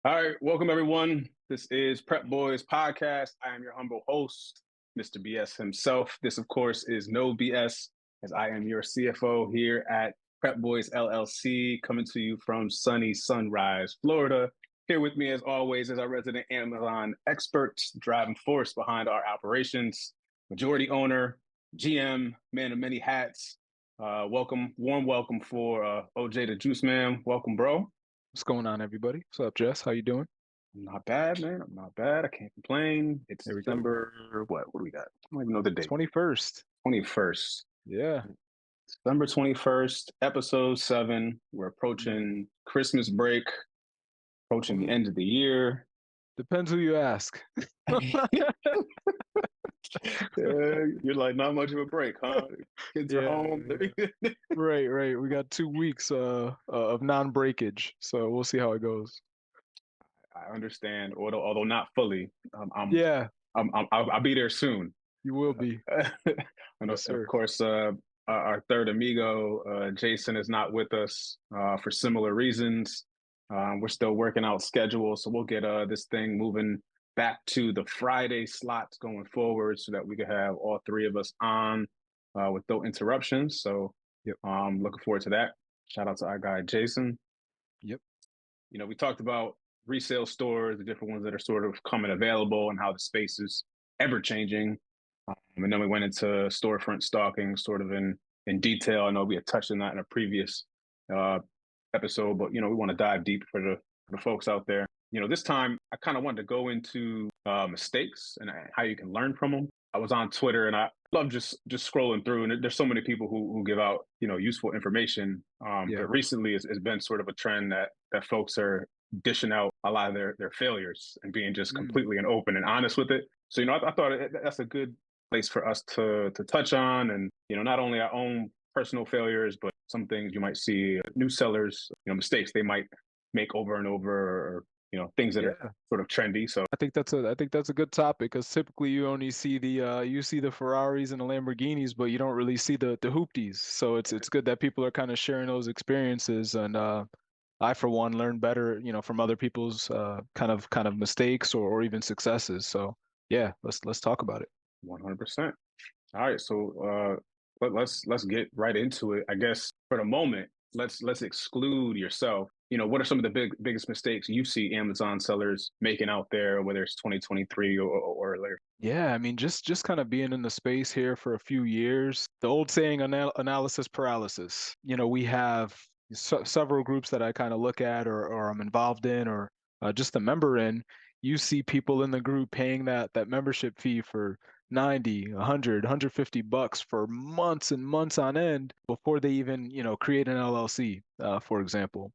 All right, welcome everyone. This is Prep Boys Podcast. I am your humble host, Mr. BS himself. This, of course, is no BS, as I am your CFO here at Prep Boys LLC, coming to you from sunny Sunrise, Florida. Here with me, as always, is our resident Amazon expert, driving force behind our operations, majority owner, GM, man of many hats. Warm welcome for OJ the Juice Man. Welcome, bro. What's going on, everybody? What's up, Jess? How you doing? I'm not bad, man. I'm not bad. I can't complain. It's There we go. December, what do we got? I don't even know the date. 21st. 21st. Yeah. December 21st, Ep.007. We're approaching Christmas break, approaching the end of the year. Depends who you ask. You're like, not much of a break, huh? Kids are Yeah, home. right. We got 2 weeks of non-breakage, so we'll see how it goes. I understand, although not fully. Yeah, I'll be there soon. you will be. And Yes, of sir. course, our third amigo, Jason, is not with us for similar reasons. We're still working out schedules, so we'll get this thing moving back to the Friday slots going forward, so that we can have all three of us on with no interruptions. So, Yep. Looking forward to that. Shout out to our guy Jason. Yep. We talked about resale stores, the different ones that are sort of coming available, and how the space is ever changing. And then we went into storefront stalking sort of in detail. I know we had touched on that in a previous uh, episode, but we want to dive deep for the folks out there. This time I kind of wanted to go into mistakes and how you can learn from them. I was on Twitter and I love just scrolling through, and there's so many people who give out useful information. Yeah. But recently it's been sort of a trend that folks are dishing out a lot of their failures and being just completely and open and honest with it. So I thought that's a good place for us to touch on, and not only our own personal failures, but some things you might see new sellers, mistakes they might make over and over, or things that Yeah. are sort of trendy. So I think that's a good topic because typically you only see the Ferraris and the Lamborghinis, but you don't really see the hoopties. So it's good that people are kind of sharing those experiences, and I for one learn better, from other people's kind of mistakes or even successes. So yeah, let's talk about it. 100%. All right, so let's get right into it. I guess for the moment, let's exclude yourself. What are some of the biggest mistakes you see Amazon sellers making out there, whether it's 2023 or earlier? Yeah, I mean, just kind of being in the space here for a few years, the old saying, analysis paralysis. We have several groups that I kind of look at or I'm involved in or just a member in. You see people in the group paying that membership fee for 90, 100, $150 for months and months on end before they even, create an LLC, for example.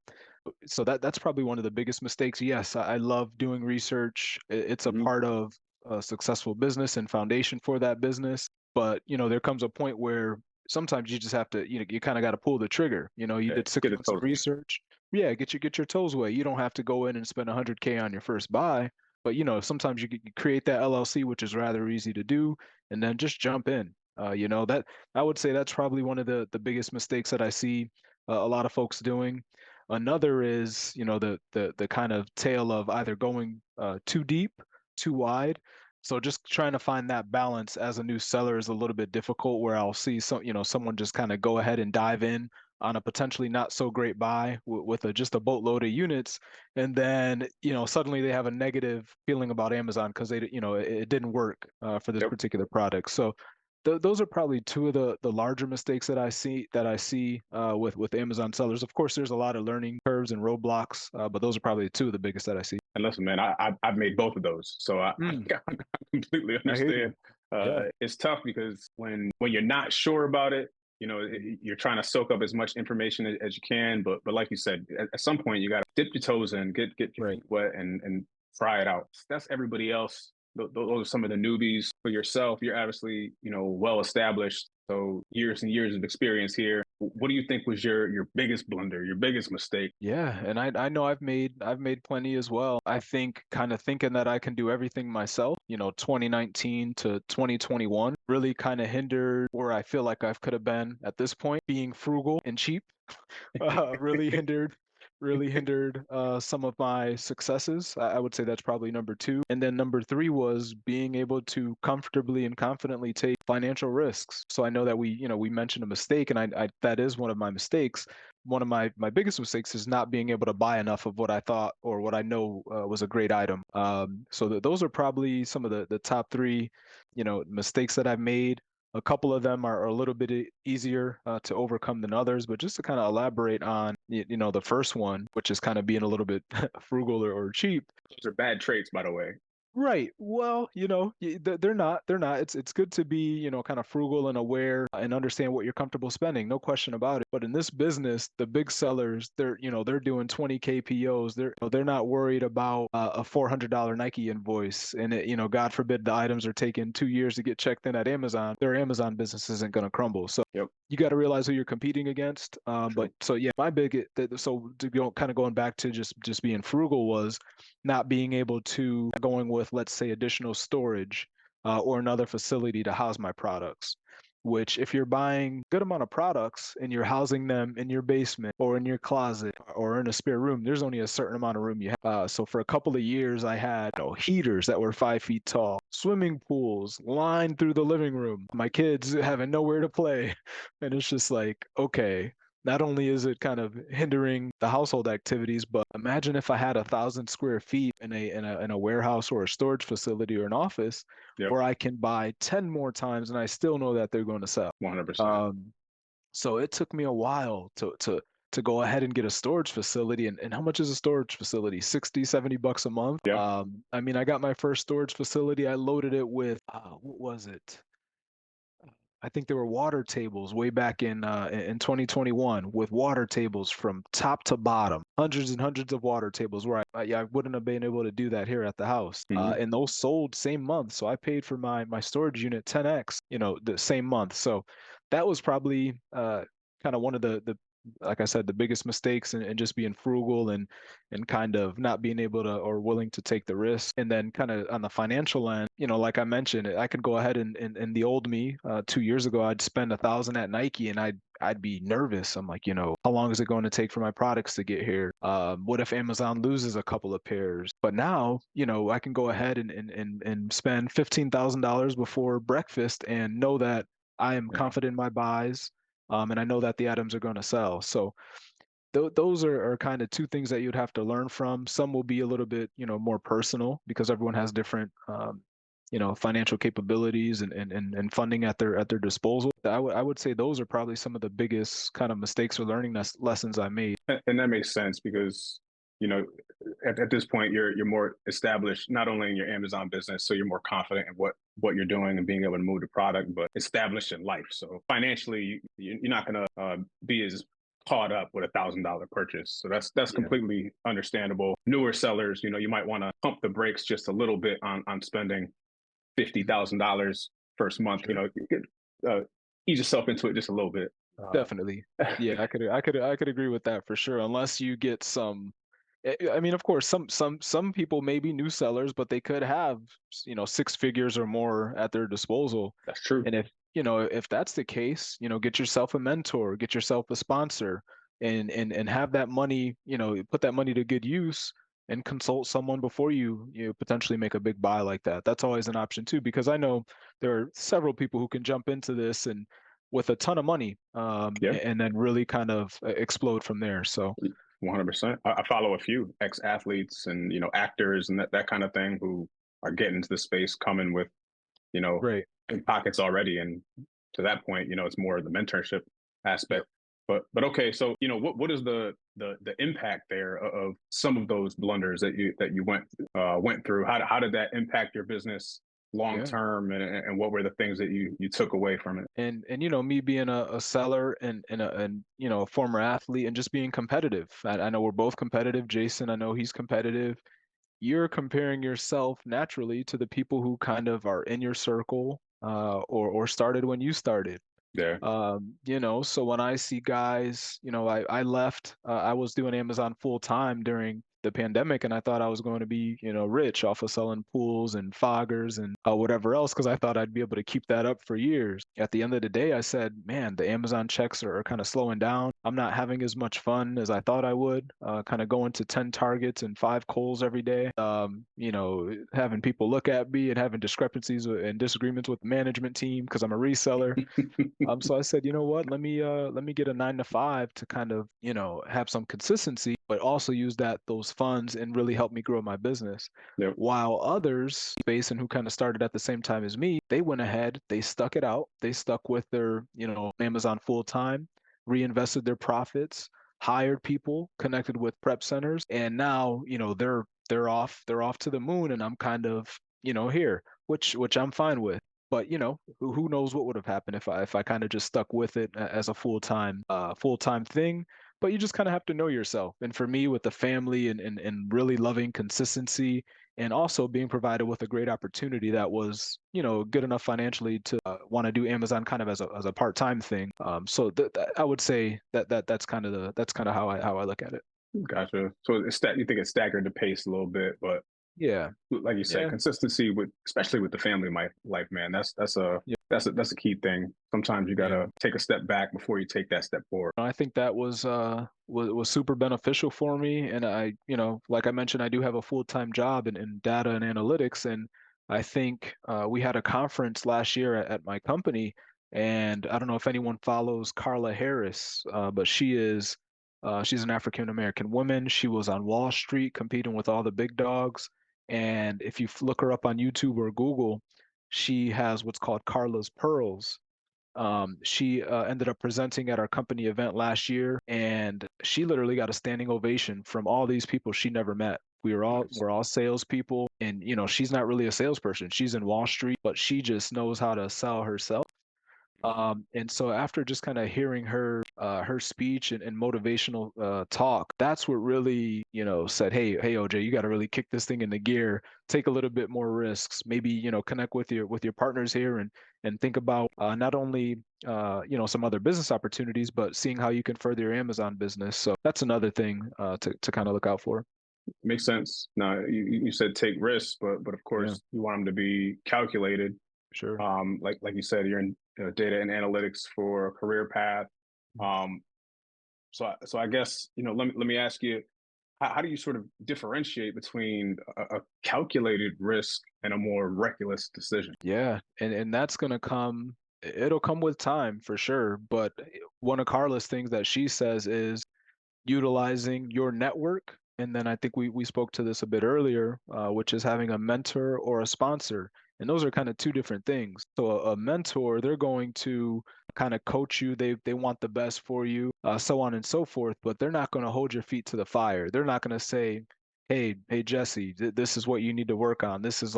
So that's probably one of the biggest mistakes. Yes, I love doing research. It's a Mhm. part of a successful business and foundation for that business. But there comes a point where sometimes you just have to, you kind of got to pull the trigger. You Yeah, did six get his months of toes. research. Yeah, get your toes wet. You don't have to go in and spend 100K on your first buy. But sometimes you create that LLC, which is rather easy to do, and then just jump in. That I would say that's probably one of the biggest mistakes that I see a lot of folks doing. Another is, the kind of tale of either going too deep, too wide. So just trying to find that balance as a new seller is a little bit difficult, where I'll see someone just kind of go ahead and dive in on a potentially not so great buy with just a boatload of units, and then suddenly they have a negative feeling about Amazon because it didn't work for this Yep. particular product. So those are probably two of the larger mistakes that I see with Amazon sellers. Of course, there's a lot of learning curves and roadblocks, but those are probably two of the biggest that I see. And listen, man, I've made both of those, so I Mm, completely I hear you. understand. Yeah. It's tough because when you're not sure about it, you're trying to soak up as much information as you can. But like you said, at some point you got to dip your toes in, get your Right. feet wet, and try it out. That's everybody else. Those are some of the newbies. For yourself, you're obviously well established, so years and years of experience here. What do you think was your biggest blunder, your biggest mistake? Yeah, and I know I've made plenty as well. I think kind of thinking that I can do everything myself, 2019 to 2021 really kind of hindered where I feel like I could have been at this point. Being frugal and cheap really hindered really hindered some of my successes. I would say that's probably number two. And then number three was being able to comfortably and confidently take financial risks. So I know that we mentioned a mistake, and I that is one of my mistakes. One of my biggest mistakes is not being able to buy enough of what I thought or what I know was a great item. So those are probably some of the top three, mistakes that I've made. A couple of them are a little bit easier to overcome than others, but just to kind of elaborate on, the first one, which is kind of being a little bit frugal or cheap. Those are bad traits, by the way. Right. Well, they're not. They're not. It's good to be, kind of frugal and aware and understand what you're comfortable spending. No question about it. But in this business, the big sellers, they're doing 20K POs. They're not worried about a $400 Nike invoice, and God forbid the items are taking 2 years to get checked in at Amazon. Their Amazon business isn't going to crumble. So Yep. you got to realize who you're competing against. But so yeah, my big so to go kind of going back to just being frugal was not being able to going with, let's say, additional storage or another facility to house my products. Which, if you're buying a good amount of products and you're housing them in your basement or in your closet or in a spare room, there's only a certain amount of room you have. So for a couple of years, I had heaters that were 5 feet tall, swimming pools lined through the living room, my kids having nowhere to play, and it's just like, okay, not only is it kind of hindering the household activities, but imagine if I had 1,000 square feet in a warehouse or a storage facility or an office Yep. where I can buy 10 more times and I still know that they're going to sell. 100%. So it took me a while to go ahead and get a storage facility. And how much is a storage facility? 60, $70 a month. Yep. I mean, I got my first storage facility. I loaded it with what was it? I think there were water tables way back in 2021 with water tables from top to bottom, hundreds and hundreds of water tables where I wouldn't have been able to do that here at the house. Mhm. And those sold same month, so I paid for my storage unit 10x, the same month. So that was probably kind of one of the like I said, the biggest mistakes, and just being frugal and kind of not being able to or willing to take the risk. And then kind of on the financial end, like I mentioned, I could go ahead and the old me 2 years ago, I'd spend 1,000 at Nike and I'd be nervous. I'm like, how long is it going to take for my products to get here? What if Amazon loses a couple of pairs? But now, I can go ahead and spend $15,000 before breakfast and know that I am Yeah. confident in my buys. And I know that the items are going to sell. So those are kind of two things that you'd have to learn from. Some will be a little bit, more personal because everyone has different, financial capabilities and funding at their disposal. I would say those are probably some of the biggest kind of mistakes or learning lessons I made. And that makes sense because, you know, at this point you're more established not only in your Amazon business, so you're more confident in what you're doing and being able to move the product, but established in life. So financially, you're not going to be as caught up with $1,000 purchase. So that's Yeah, completely understandable. Newer sellers, you might want to pump the brakes just a little bit on spending $50,000 first month. sure. You could ease yourself into it just a little bit. Definitely. Yeah, I could agree with that for sure. Unless you get some, I mean, of course, some people may be new sellers, but they could have, six figures or more at their disposal. That's true. And if that's the case, get yourself a mentor, get yourself a sponsor, and have that money, put that money to good use and consult someone before you potentially make a big buy like that. That's always an option too, because I know there are several people who can jump into this and with a ton of money, Yeah. and then really kind of explode from there. So 100%. I follow a few ex-athletes and actors and that kind of thing who are getting into the space coming with you know great. in pockets already, and to that point, it's more the mentorship Yep. aspect. But okay, so what is the impact there of some of those blunders that you went through? How did that impact your business long Yeah. term, and what were the things that you took away from it? And me being a seller and a former athlete and just being competitive. I know we're both competitive. Jason, I know he's competitive. You're comparing yourself naturally to the people who kind of are in your circle, or started when you started. There. So when I see guys, I left, I was doing Amazon full time during the pandemic, and I thought I was going to be, rich off of selling pools and foggers and whatever else, because I thought I'd be able to keep that up for years. At the end of the day, I said, man, the Amazon checks are kind of slowing down. I'm not having as much fun as I thought I would. Kind of going to 10 targets and 5 Kohl's every day. Having people look at me and having discrepancies and disagreements with the management team because I'm a reseller. So I said, you know what? Let me get a 9 to 5 to kind of, have some consistency, but also use those funds and really help me grow my business. Yep. While others, space and who kind of started at the same time as me, they went ahead, they stuck it out, they stuck with their, Amazon full time, reinvested their profits, hired people, connected with prep centers, and now, they're off to the moon, and I'm kind of, here, which I'm fine with. But who knows what would have happened if I kind of just stuck with it as a full time thing. But you just kind of have to know yourself. And for me, with the family and really loving consistency, and also being provided with a great opportunity that was good enough financially to want to do Amazon kind of as a part-time thing. So I would say that's kind of how I look at it. Gotcha. So you think it staggered the pace a little bit, but Yeah, like you said, yeah, consistency with, especially with the family life, man. yeah, That's a key thing. Sometimes you yeah. gotta take a step back before you take that step forward. I think that was super beneficial for me. And I, like I mentioned, I do have a full-time job in data and analytics. And I think we had a conference last year at my company. And I don't know if anyone follows Karla Harris, but she's an African American woman. She was on Wall Street competing with all the big dogs. And if you look her up on YouTube or Google, she has what's called Karla's Pearls. She ended up presenting at our company event last year, and she literally got a standing ovation from all these people she never met. Nice. We're all salespeople, and she's not really a salesperson. She's in Wall Street, but she just knows how to sell herself. And so after just kind of hearing her speech and motivational talk, that's what really said, hey OJ, you got to really kick this thing into gear, take a little bit more risks, maybe connect with your partners here and think about not only some other business opportunities, but seeing how you can further your Amazon business. So that's another thing to kind of look out for. Makes sense. Now you said take risks, but of Yeah, course you want them to be calculated. sure. Like you said, you're in data and analytics for a career path. Um, so I guess let me ask you, how do you sort of differentiate between a calculated risk and a more reckless decision? Yeah, and that's gonna come. It'll come with time for sure. But one of Carla's things that she says is utilizing your network. And then I think we spoke to this a bit earlier, which is having a mentor or a sponsor. And those are kind of two different things. So a mentor, they're going to kind of coach you. They want the best for you, so on and so forth. But they're not going to hold your feet to the fire. They're not going to say, hey Jesse, this is what you need to work on. This is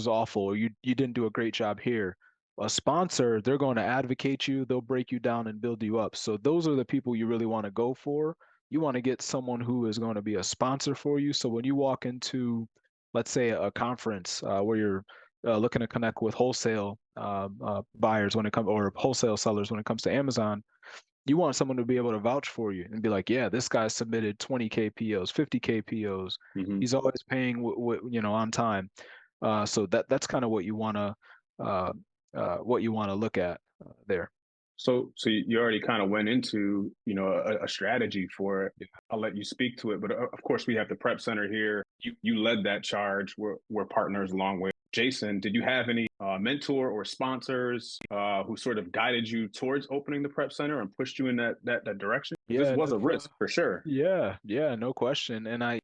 awful. Or you didn't do a great job here. A sponsor, they're going to advocate you, they'll break you down and build you up. So those are the people you really want to go for. You want to get someone who is going to be a sponsor for you. So when you walk into, let's say, a conference where you're looking to connect with wholesale buyers when it comes, or wholesale sellers when it comes to Amazon, you want someone to be able to vouch for you and be like, yeah, this guy submitted 20K POs, 50K POs. Hmm. He's always paying, on time. So that's kind of uh, what you want to look at there. So you already kind of went into a strategy for it. Yeah. I'll let you speak to it, but of course we have the prep center here. You led that charge. We're partners along with Jason. Did you have any mentor or sponsors who sort of guided you towards opening the prep center and pushed you in that direction? This Yeah, was a risk for sure. yeah, no question. And I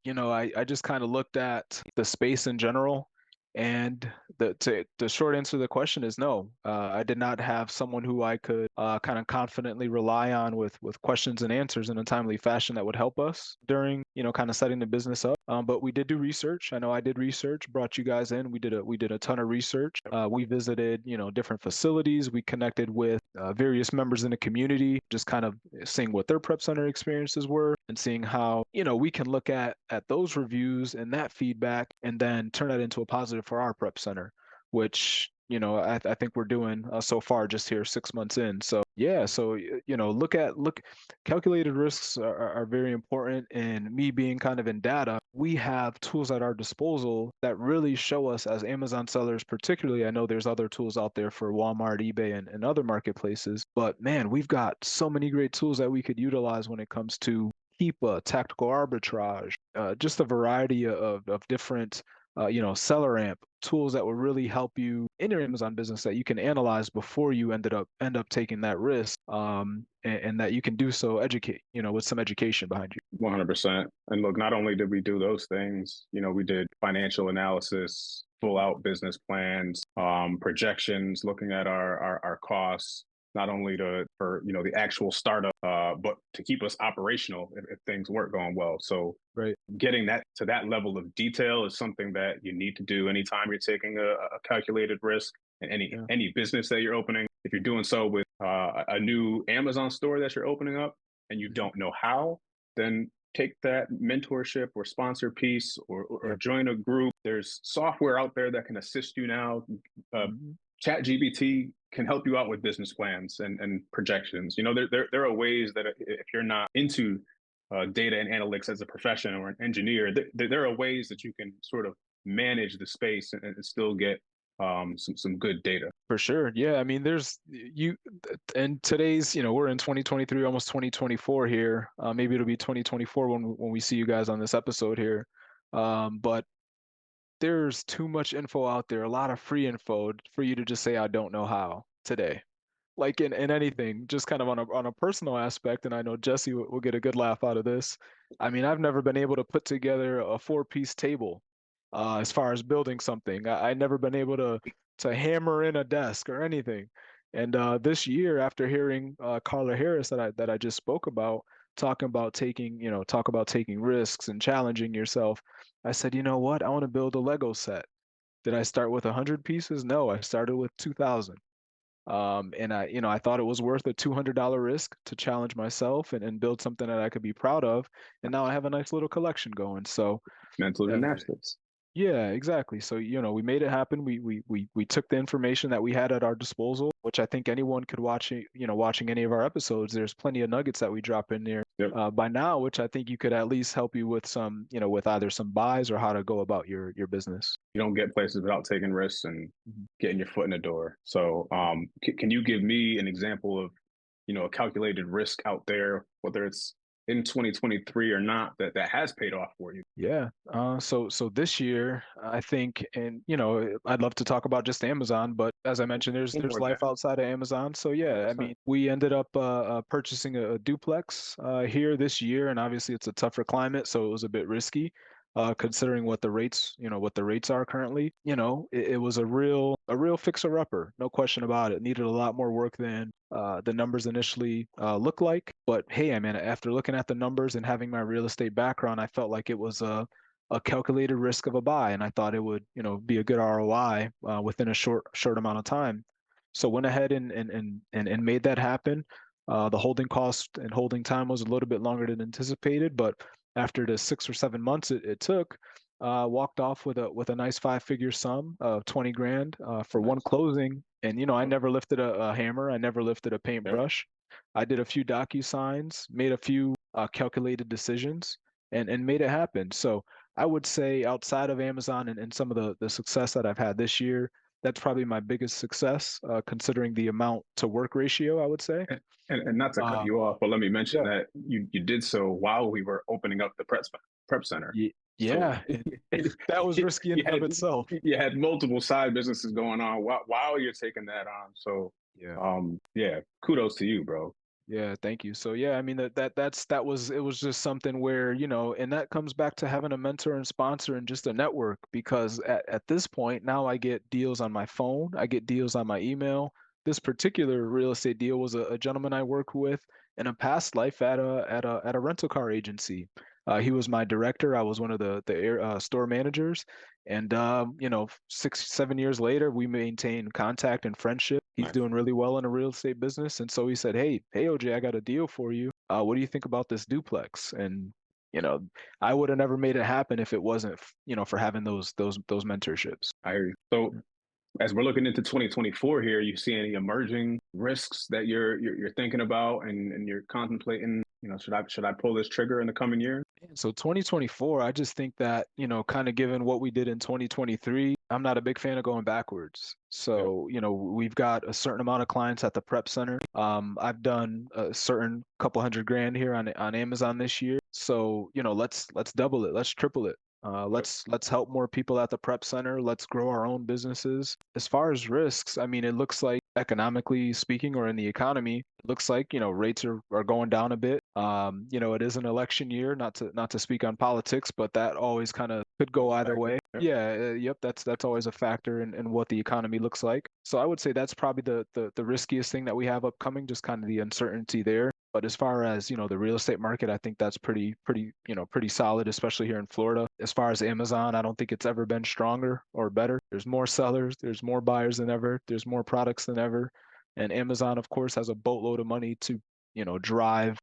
just kind of looked at the space in general, and the short answer to the question is no. I did not have someone who I could kind of confidently rely on with questions and answers in a timely fashion that would help us during kind of setting the business up. But we did do research. I know I did research. Brought you guys in. We did a ton of research. We visited different facilities. We connected with various members in the community, just kind of seeing what their prep center experiences were and seeing how we can look at those reviews and that feedback and then turn that into a positive for our prep center, which I think we're doing so far just here 6 months in. So yeah, so look, calculated risks are very important. And me being kind of in data, we have tools at our disposal that really show us as Amazon sellers, particularly. I know there's other tools out there for Walmart, eBay, and other marketplaces, but man, we've got so many great tools that we could utilize when it comes to keep tactical arbitrage, just a variety of different seller amp tools that will really help you in your Amazon business that you can analyze before you end up taking that risk, and that you can do so with some education behind you. 100%. And look, not only did we do those things, we did financial analysis, full out business plans, projections, looking at our costs, not only for the actual startup, but to keep us operational if things weren't going well. So Right. getting that to that level of detail is something that you need to do anytime you're taking a calculated risk in Yeah. any business that you're opening. If you're doing so with a new Amazon store that you're opening up and you don't know how, then take that mentorship or sponsor piece, or Yep. join a group. There's software out there that can assist you now. Uh, Mhm. Chat GBT can help you out with business plans and projections. There are ways that if you're not into data and analytics as a profession or an engineer, there are ways that you can sort of manage the space and still get some good data. For sure. Yeah. I mean, there's you, and today's, we're in 2023, almost 2024 here. Maybe it'll be 2024 when we see you guys on this episode here. But there's too much info out there, a lot of free info for you to just say, I don't know how today. Like in anything, just kind of on a personal aspect, and I know Jesse will get a good laugh out of this. I mean, I've never been able to put together a four-piece table as far as building something. I never been able to hammer in a desk or anything. And this year, after hearing Karla Harris that I just spoke about, talk about taking risks and challenging yourself, I said, you know what? I want to build a Lego set. Did I start with 100 pieces? No, I started with 2,000. And I thought it was worth a $200 risk to challenge myself and build something that I could be proud of. And now I have a nice little collection going. So, Mental uh, gymnastics. yeah, exactly. So, we made it happen. We took the information that we had at our disposal, which I think anyone could watching any of our episodes. There's plenty of nuggets that we drop in there Yep. by now, which I think you could at least help you with some, with either some buys or how to go about your business. You don't get places without taking risks and Mhm. getting your foot in the door. So, can you give me an example of, a calculated risk out there, whether it's in 2023 or not, that has paid off for you? Yeah. So this year, I think, and I'd love to talk about just Amazon, but as I mentioned, there's More than life outside of Amazon. So yeah, I 100%. mean, we ended up purchasing a duplex here this year, and obviously it's a tougher climate, so it was a bit risky, considering what the rates are currently. It was a real fixer-upper, no question about it. Needed a lot more work than the numbers initially look like. But hey, I mean, after looking at the numbers and having my real estate background, I felt like it was a calculated risk of a buy, and I thought it would, be a good ROI within a short amount of time. So went ahead and made that happen. The holding cost and holding time was a little bit longer than anticipated, but after the 6 or 7 months it took, walked off with a nice five-figure sum of 20 grand for one Nice. closing. And I never lifted a hammer, I never lifted a Yep. paintbrush. I did a few docu-signs, made a few calculated decisions, and made it happen. So I would say outside of Amazon and some of the success that I've had this year, that's probably my biggest success, considering the amount to work ratio, I would say. And not to cut Uh, you off, but let me mention yeah, that you did so while we were opening up the prep center. So yeah, that was risky in you and of had itself. you had multiple side businesses going on while you're taking that on. So Yeah. yeah, kudos to you, bro. Yeah, thank you. So yeah, I mean that was it was just something where, and that comes back to having a mentor and sponsor and just a network, because at this point now I get deals on my phone, I get deals on my email. This particular real estate deal was a gentleman I worked with in a past life at a rental car agency. He was my director. I was one of the store managers, and 6 7 years later we maintain contact and friendship. He's Nice. doing really well in a real estate business, and so he said, "Hey, OJ, I got a deal for you. What do you think about this duplex?" And you know, I would have never made it happen if it wasn't, for having those mentorships. I hear you. So As we're looking into 2024 here, you see any emerging risks that you're thinking about and you're contemplating? Should I pull this trigger in the coming year? So 2024, I just think that, kind of given what we did in 2023, I'm not a big fan of going backwards. Yep. So, we've got a certain amount of clients at the prep center. I've done a certain couple hundred grand here on Amazon this year. So, let's double it, let's triple it. Yep. Let's help more people at the prep center. Let's grow our own businesses. As far as risks, I mean, it looks like economically speaking, or in the economy, it looks like rates are going down a bit. It is an election year, not to speak on politics, but that always kind of could go That's a either factor. way. Yep. Yeah, yep, that's always a factor in what the economy looks like. So I would say that's probably the riskiest thing that we have upcoming, just kind of the uncertainty there. But as far as, the real estate market, I think that's pretty solid, especially here in Florida. As far as Amazon, I don't think it's ever been stronger or better. There's more sellers, there's more buyers than ever, there's more products than ever. And Amazon, of course, has a boatload of money to, drive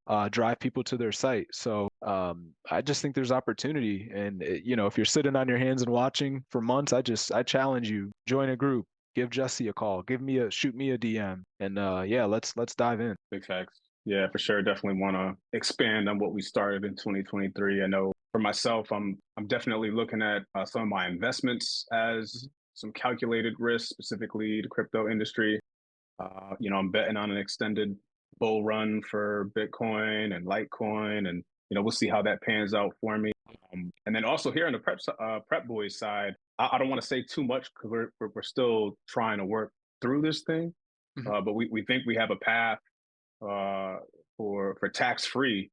people to their site. So I just think there's opportunity. And if you're sitting on your hands and watching for months, I challenge you, join a group, give Jesse a call, shoot me a DM, and yeah, let's dive in. Big facts. Yeah, for sure. Definitely want to expand on what we started in 2023. I know for myself, I'm definitely looking at some of my investments as some calculated risk, specifically the crypto industry. I'm betting on an extended bull run for Bitcoin and Litecoin, and we'll see how that pans out for me. And then also here on the prep boys side, I don't want to say too much because we're still trying to work through this thing, Mhm. but we think we have a path uh, for tax free.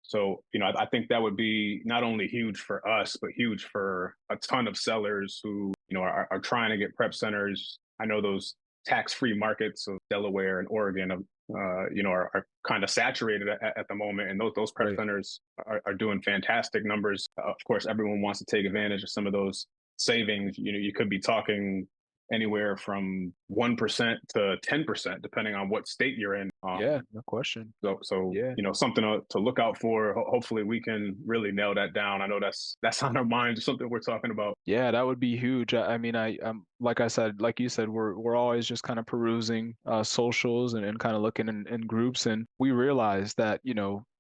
So I think that would be not only huge for us, but huge for a ton of sellers who are trying to get prep centers. I know those tax free markets of Delaware and Oregon, are kind of saturated at the moment, and those prep Right. centers are doing fantastic numbers. Of course, everyone wants to take advantage of some of those savings. You could be talking anywhere from 1% to 10%, depending on what state you're in. Yeah, no question. So Yeah. something to look out for. Hopefully, we can really nail that down. I know that's on our minds, something we're talking about. Yeah, that would be huge. I mean, like I said, like you said, we're always just kind of perusing socials and kind of looking in groups, and we realized that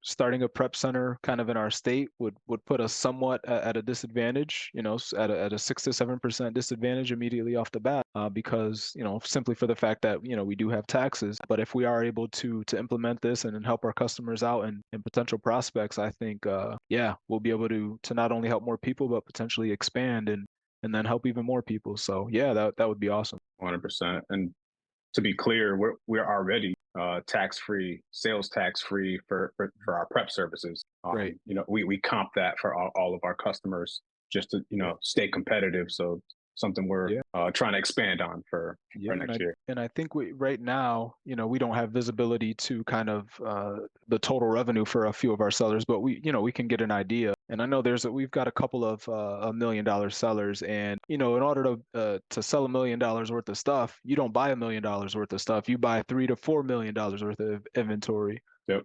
starting a prep center kind of in our state would put us somewhat at a disadvantage, at a 6 to 7% disadvantage immediately off the bat, because simply for the fact that we do have taxes. But if we are able to implement this and help our customers out and potential prospects, I think yeah, we'll be able to not only help more people but potentially expand and then help even more people. So yeah, that would be awesome. 100%. And to be clear, we're already tax free, sales tax free for our prep services. Right. We comp that for all of our customers just to Yeah. stay competitive. So something we're Yeah. trying to expand on Yeah, for next year. and I think we right now, we don't have visibility to kind of the total revenue for a few of our sellers, but we can get an idea. And I know we've got a couple of $1 million sellers, and in order to sell $1 million worth of stuff, you don't buy $1 million worth of stuff. You buy $3 to $4 million worth of inventory. Yep.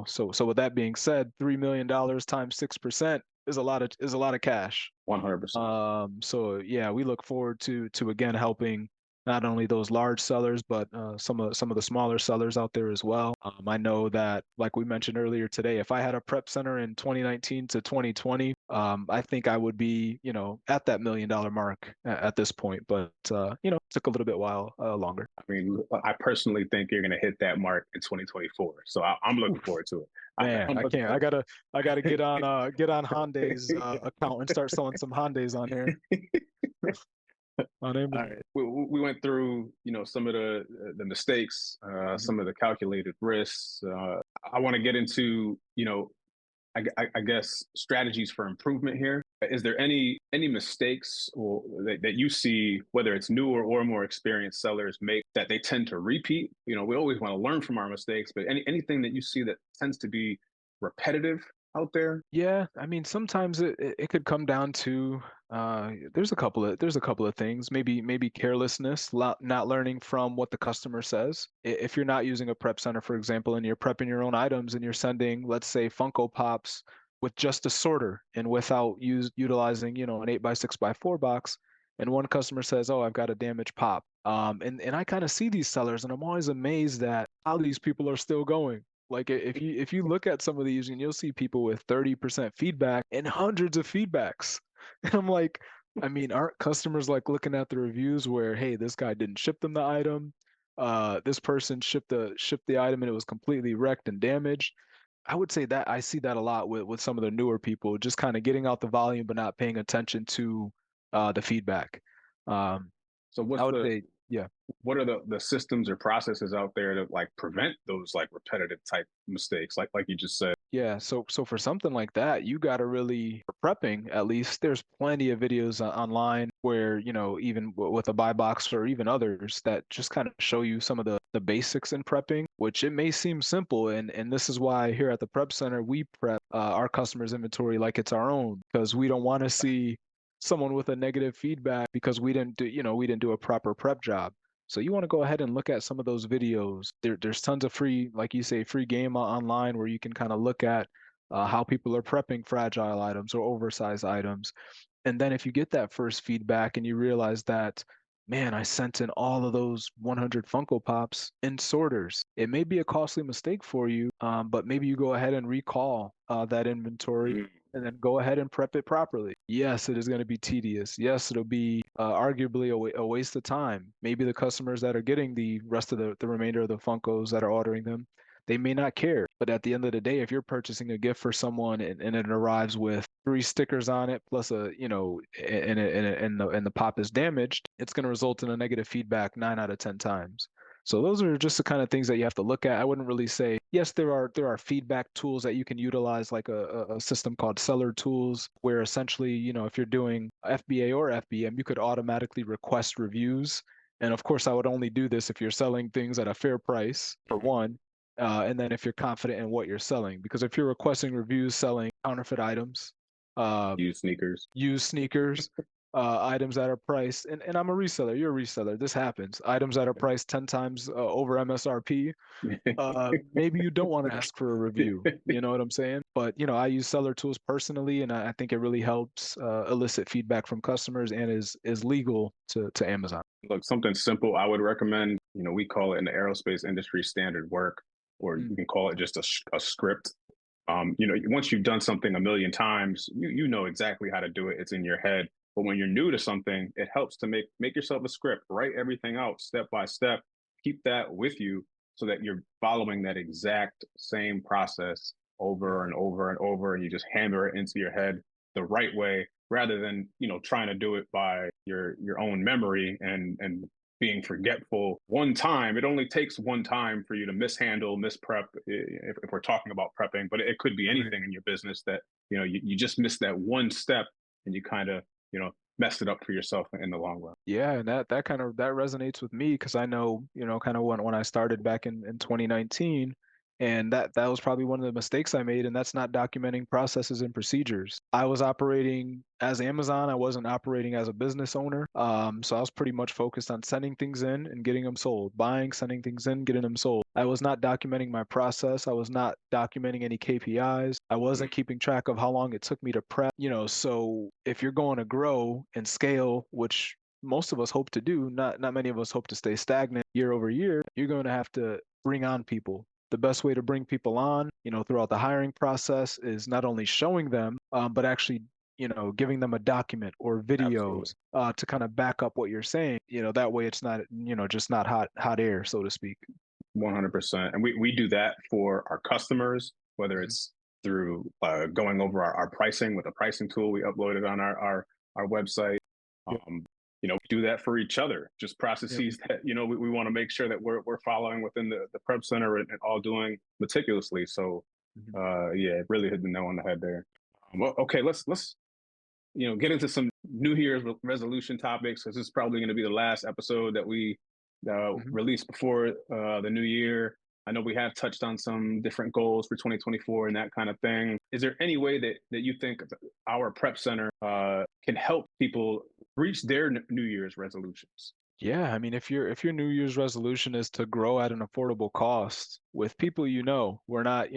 So with that being said, $3 million times 6% is a lot of cash. 100%. So yeah, we look forward to again helping not only those large sellers, but some of the smaller sellers out there as well. I know that, like we mentioned earlier today, if I had a prep center in 2019 to 2020, I think I would be, at that $1 million mark at this point. But it took a little bit while longer. I mean, I personally think you're going to hit that mark in 2024. So I'm looking Oof, forward to it. man, I'm I looking can't. forward. I gotta get on Hyundai's account and start selling some Hyundais on here on All Amazon. right. We went through, some of the mistakes, Mhm. some of the calculated risks. I want to get into, I guess strategies for improvement here. Is there any mistakes or that you see, whether it's newer or more experienced sellers make that they tend to repeat? We always want to learn from our mistakes, but anything that you see that tends to be repetitive out there? Yeah, I mean, sometimes it could come down to there's a couple of things. Maybe carelessness, not learning from what the customer says. If you're not using a prep center, for example, and you're prepping your own items and you're sending, let's say, Funko Pops with just a sorter and without utilizing, an 8x6x4 box, and one customer says, "Oh, I've got a damaged pop." And I kind of see these sellers, and I'm always amazed at how these people are still going. Like if you look at some of these, and you'll see people with 30% feedback and hundreds of feedbacks, and I'm like, I mean, aren't customers like looking at the reviews where, hey, this guy didn't ship them the item, this person shipped the item and it was completely wrecked and damaged. I would say that I see that a lot with some of the newer people, just kind of getting out the volume but not paying attention to the feedback. Um, So I what's would say, yeah. what are the systems or processes out there to like prevent those like repetitive type mistakes, like you just said? Yeah, so for something like that, you got to really, for prepping at least, there's plenty of videos online where, even with a buy box or even others that just kind of show you some of the basics in prepping, which it may seem simple. And this is why here at the Prep Center, we prep our customers' inventory like it's our own, because we don't want to see someone with a negative feedback because we didn't do a proper prep job. So you want to go ahead and look at some of those videos. There's tons of free, like you say, free game online where you can kind of look at how people are prepping fragile items or oversized items. And then if you get that first feedback and you realize that, man, I sent in all of those 100 Funko Pops in sorters, it may be a costly mistake for you, but maybe you go ahead and recall that inventory and then go ahead and prep it properly. Yes, it is going to be tedious. Yes, it'll be arguably a waste of time. Maybe the customers that are getting the rest of the remainder of the Funkos that are ordering them, they may not care. But at the end of the day, if you're purchasing a gift for someone and it arrives with 3 stickers on it plus and the pop is damaged, it's going to result in a negative feedback 9 out of 10 times. So those are just the kind of things that you have to look at. I wouldn't really say, yes, there are feedback tools that you can utilize, like a system called Seller Tools, where essentially, if you're doing FBA or FBM, you could automatically request reviews. And of course, I would only do this if you're selling things at a fair price, for one. And then if you're confident in what you're selling, because if you're requesting reviews selling counterfeit items, uh, Use sneakers. used sneakers, items that are priced, and I'm a reseller, you're a reseller, this happens, items that are priced 10 times over MSRP, maybe you don't want to ask for a review. You know what I'm saying? But I use Seller Tools personally, and I think it really helps elicit feedback from customers and is legal to Amazon. Look, something simple I would recommend. We call it in the aerospace industry standard work, or you Mm, can call it just a script. Once you've done something a million times, you know exactly how to do it. It's in your head. But when you're new to something, it helps to make yourself a script, write everything out step by step, keep that with you so that you're following that exact same process yeah. over and over and over, and you just hammer it into your head the right way rather than trying to do it by your own memory and being forgetful one time. It only takes one time for you to mishandle, misprep, if we're talking about prepping, but it could be Right. anything in your business that, you just missed that one step and you kind of, messed it up for yourself in the long run. Yeah, and that kind of that resonates with me because I know, kind of when I started back in 2019, and that was probably one of the mistakes I made, and that's not documenting processes and procedures. I was operating as Amazon, I wasn't operating as a business owner. So I was pretty much focused on sending things in and getting them sold, buying, sending things in, getting them sold. I was not documenting my process. I was not documenting any KPIs. I wasn't keeping track of how long it took me to prep, so if you're going to grow and scale, which most of us hope to do, not many of us hope to stay stagnant year over year, you're going to have to bring on people. The best way to bring people on, throughout the hiring process is not only showing them, but actually, giving them a document or videos Absolutely. to kind of back up what you're saying. That way it's not, just not hot air, so to speak. 100%. And we do that for our customers, whether Mhm. it's through going over our pricing with a pricing tool we uploaded on our website. Yep. We do that for each other, just Yep. processes that, we want to make sure that we're following within the prep center and all doing meticulously. So, Mhm. yeah, it really hit the nail on the head there. Well, okay, let's get into some New Year's resolution topics, because this is probably going to be the last episode that we Mhm. release before the new year. I know we have touched on some different goals for 2024 and that kind of thing. Is there any way that you think our prep center can help people reach their New Year's resolutions? Yeah, I mean, if your New Year's resolution is to grow at an affordable cost with people, we're not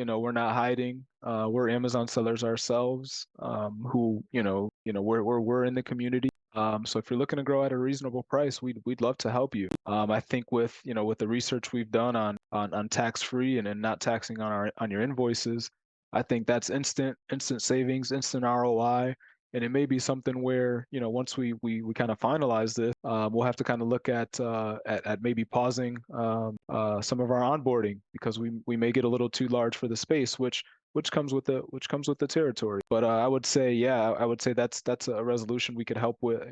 hiding. We're Amazon sellers ourselves, who, we're in the community. So if you're looking to grow at a reasonable price, we'd love to help you. I think with with the research we've done on tax free and not taxing on your invoices, I think that's instant savings, instant ROI. And it may be something where, once we kind of finalize this, we'll have to kind of look at maybe pausing some of our onboarding because we may get a little too large for the space, which comes with the territory. But I would say, yeah, I would say that's a resolution we could help with,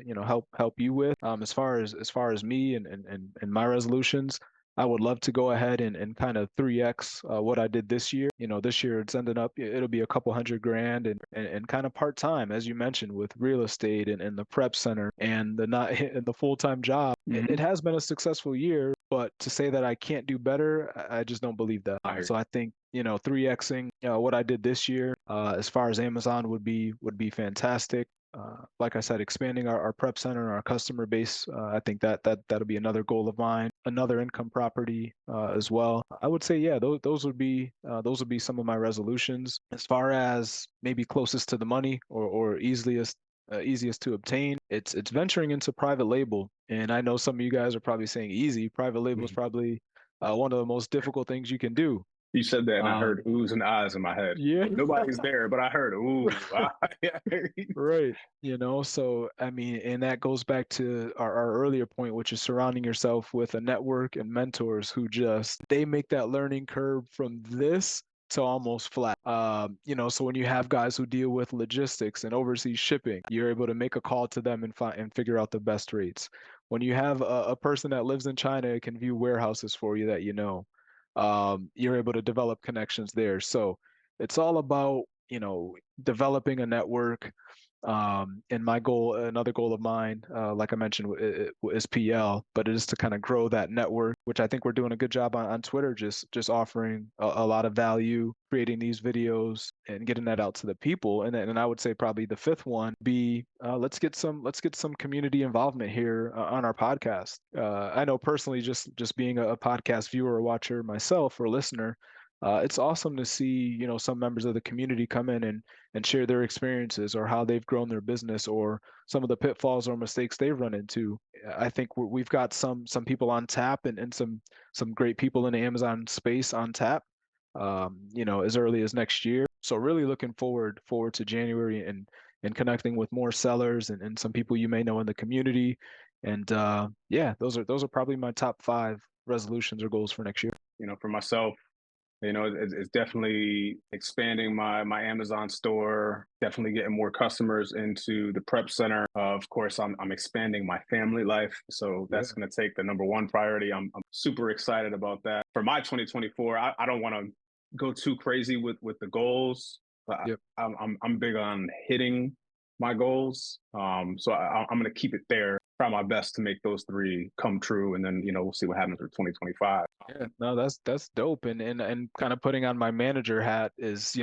help you with. As far as me and my resolutions, I would love to go ahead and kind of 3x what I did this year. This year it's ended up it'll be a couple hundred grand and kind of part time, as you mentioned, with real estate and the prep center and the not and the full time job. It has been a successful year, but to say that I can't do better, I just don't believe that. So I think 3xing what I did this year as far as Amazon would be fantastic. Like I said, expanding our prep center and our customer base, I think that'll be another goal of mine. Another income property as well. I would say, yeah, those would be some of my resolutions. As far as maybe closest to the money or easiest to obtain, it's venturing into private label. And I know some of you guys are probably saying easy. Private label is probably one of the most difficult things you can do. You said that, and I Um, heard oohs and ahs in my head. yeah. Nobody's there, but I heard ooh. Right. So I mean, and that goes back to our earlier point, which is surrounding yourself with a network and mentors who just they make that learning curve from this to almost flat. So when you have guys who deal with logistics and overseas shipping, you're able to make a call to them and find and figure out the best rates. When you have a person that lives in China and can view warehouses for you that you're able to develop connections there. So it's all about developing a network. And my goal, another goal of mine, like I mentioned, is PL, but it is to kind of grow that network, which I think we're doing a good job on Twitter, just offering a lot of value, creating these videos and getting that out to the people. And I would say probably the fifth one be let's get some community involvement here on our podcast. I know personally, just being a podcast viewer or watcher myself or listener, it's awesome to see some members of the community come in and share their experiences or how they've grown their business or some of the pitfalls or mistakes they've run into. I think we've got some people on tap and some great people in the Amazon space on tap. As early as next year. So really looking forward to January and connecting with more sellers and some people you may know in the community. And yeah, those are probably my top 5 resolutions or goals for next year. For myself, it's definitely expanding my Amazon store, definitely getting more customers into the prep center. Of course, I'm expanding my family life. So Yeah. that's going to take the number one priority. I'm super excited about that. For my 2024, I don't want to go too crazy with the goals, but Yep. I'm big on hitting my goals. So I'm going to keep it there, try my best to make those 3 come true. And then, we'll see what happens for 2025. Yeah, no, that's dope. And kind of putting on my manager hat is,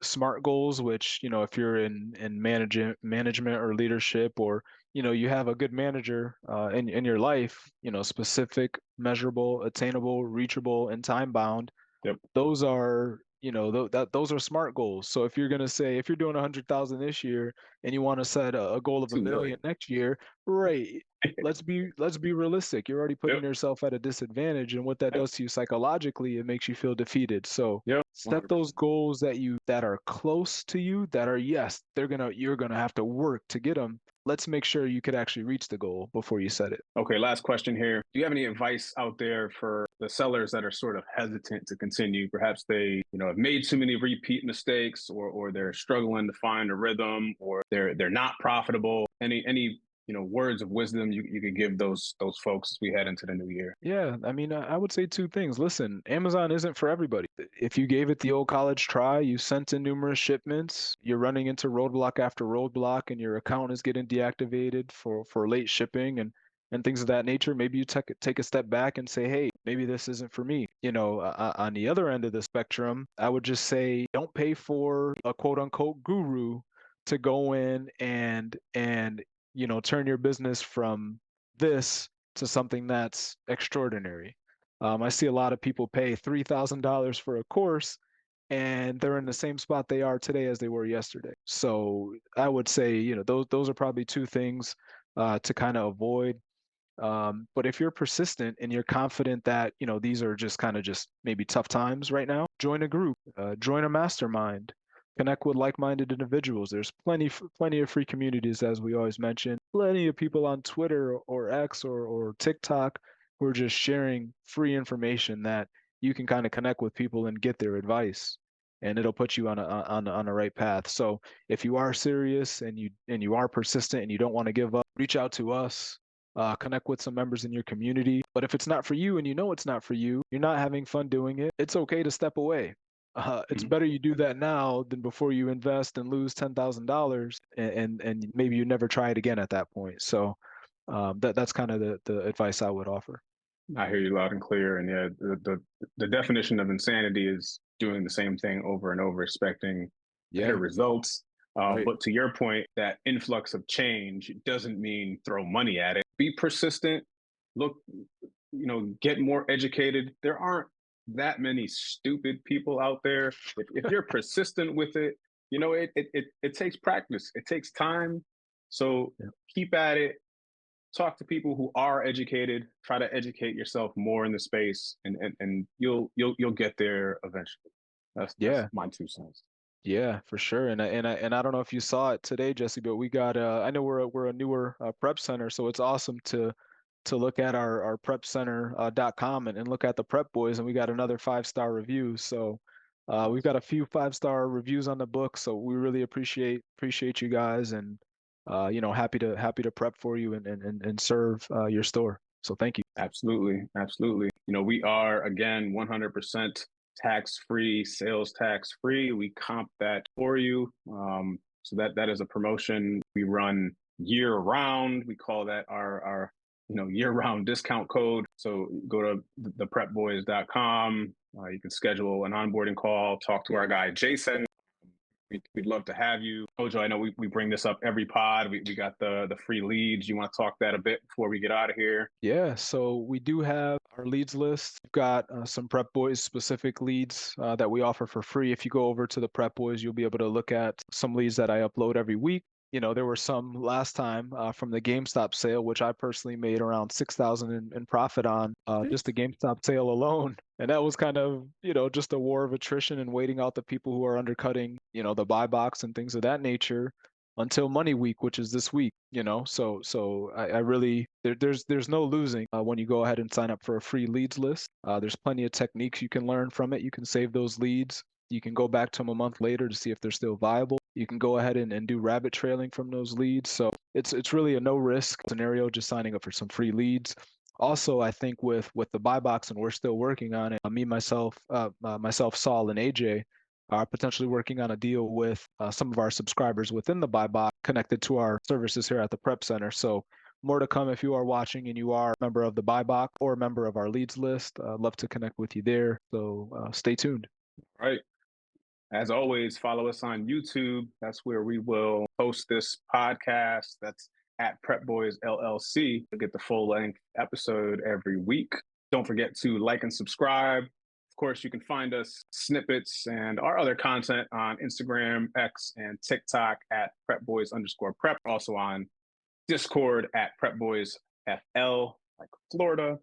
SMART goals, which, if you're in management or leadership or, you have a good manager in your life, specific, measurable, attainable, reachable, and time bound. Yep. Those are, those are SMART goals. So if you're gonna say if you're doing 100,000 this year and you want to set a goal of 2 1 million million. next year, right? Let's be realistic. You're already putting Yep. yourself at a disadvantage, and what that Yep. does to you psychologically, it makes you feel defeated. So Yep. set those 100%. goals that are close to you, that are yes, you're gonna have to work to get them. Let's make sure you could actually reach the goal before you set it. Okay, last question here. Do you have any advice out there for the sellers that are sort of hesitant to continue? Perhaps they, have made too many repeat mistakes or they're struggling to find a rhythm or they're not profitable. Any words of wisdom you could give those folks as we head into the new year? Yeah, I mean, I would say 2 things. Listen, Amazon isn't for everybody. If you gave it the old college try, you sent in numerous shipments, you're running into roadblock after roadblock, and your account is getting deactivated for late shipping and things of that nature. Maybe you take a step back and say, hey, maybe this isn't for me. On the other end of the spectrum, I would just say don't pay for a quote unquote guru to go in and turn your business from this to something that's extraordinary. I see a lot of people pay $3,000 for a course and they're in the same spot they are today as they were yesterday. So I would say, those are probably 2 things. to kind of avoid. But if you're persistent and you're confident that, these are just kind of just maybe tough times right now, join a group, join a mastermind, connect with like-minded individuals. There's plenty of free communities, as we always mention. Plenty of people on Twitter or X or TikTok who are just sharing free information that you can kind of connect with people and get their advice, and it'll put you on a right path. So if you are serious and you are persistent and you don't want to give up, reach out to us, connect with some members in your community. But if it's not for you and you know it's not for you, you're not having fun doing it, it's okay to step away. It's better you do that now than before you invest and lose $10,000 and maybe you never try it again at that point. So that's kind of the advice I would offer. I hear you loud and clear. And yeah, the definition of insanity is doing the same thing over and over, expecting better Yeah, results. right. But to your point, that influx of change doesn't mean throw money at it. Be persistent. Look, get more educated. There aren't that many stupid people out there. If you're persistent with it, it takes practice. It takes time. So Yeah. keep at it, talk to people who are educated, try to educate yourself more in the space, and you'll get there eventually. That's Yeah. my 2 cents. Yeah, for sure. And I don't know if you saw it today, Jesse, but we got I know we're a newer prep center, so it's awesome to look at our prep center .com and look at the Prep Boys, and we got another 5-star review. So we've got a few 5-star reviews on the book, so we really appreciate you guys, and happy to prep for you and serve your store. So thank you. Absolutely, absolutely. We are again 100% tax free, sales tax free. We comp that for you. So that is a promotion we run year round. We call that our year round discount code. So go to theprepboys.com. You can schedule an onboarding call, talk to our guy Jason. We'd love to have you. Ojo, I know we bring this up every pod. We got the free leads. You want to talk that a bit before we get out of here? Yeah, so we do have our leads list. We've got some Prep Boys specific leads that we offer for free. If you go over to the Prep Boys, you'll be able to look at some leads that I upload every week. There were some last time from the GameStop sale, which I personally made around 6,000 in profit on just the GameStop sale alone. And that was kind of, just a war of attrition and waiting out the people who are undercutting, the buy box and things of that nature until Money Week, which is this week. So I really there's no losing when you go ahead and sign up for a free leads list. There's plenty of techniques you can learn from it. You can save those leads. You can go back to them a month later to see if they're still viable. You can go ahead and do rabbit trailing from those leads. So it's really a no risk scenario, just signing up for some free leads. Also, I think with the buy box, and we're still working on it. Myself, Saul, and AJ are potentially working on a deal with some of our subscribers within the buy box connected to our services here at the Prep Center. So more to come if you are watching and you are a member of the buy box or a member of our leads list. Love to connect with you there. So stay tuned. All right. As always, follow us on YouTube. That's where we will post this podcast. That's at Prep Boys LLC to get the full length episode every week. Don't forget to like and subscribe. Of course, you can find us snippets and our other content on Instagram, X, and TikTok at PrepBoys_prep. Also on Discord at PrepBoysFL, like Florida.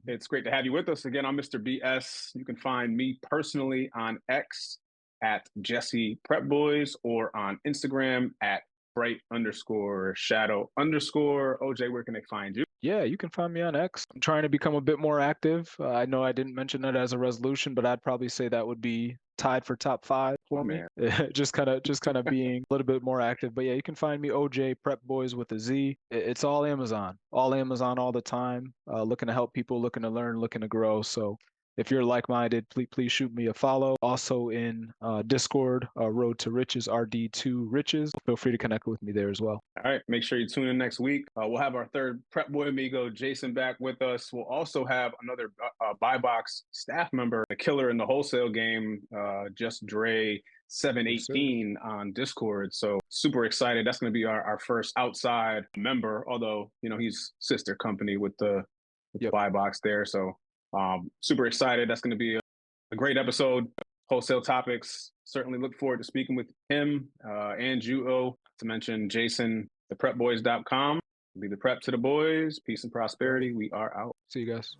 It's great to have you with us again. I'm Mr. BS. You can find me personally on X at Jesse Prep Boys or on Instagram at bright_shadow_. OJ, where can they find you? Yeah, you can find me on X. I'm trying to become a bit more active. I know I didn't mention that as a resolution, but I'd probably say that would be tied for top 5 for me. Just kind of being a little bit more active. But yeah, you can find me OJ Prep Boys with a Z. It's all Amazon all the time. Looking to help people, looking to learn, looking to grow. So if you're like-minded, please shoot me a follow. Also in Discord, Road to Riches, RD2 Riches. Feel free to connect with me there as well. All right, make sure you tune in next week. We'll have our third Prep Boy amigo, Jason, back with us. We'll also have another buy box staff member, a killer in the wholesale game, Just Dre 718 on Discord. So super excited. That's going to be our first outside member, although, he's sister company with the buy box there. So super excited. That's going to be a great episode. Wholesale topics. Certainly look forward to speaking with him and Juo, to mention Jason, theprepboys.com. Be the prep to the boys. Peace and prosperity. We are out. See you guys.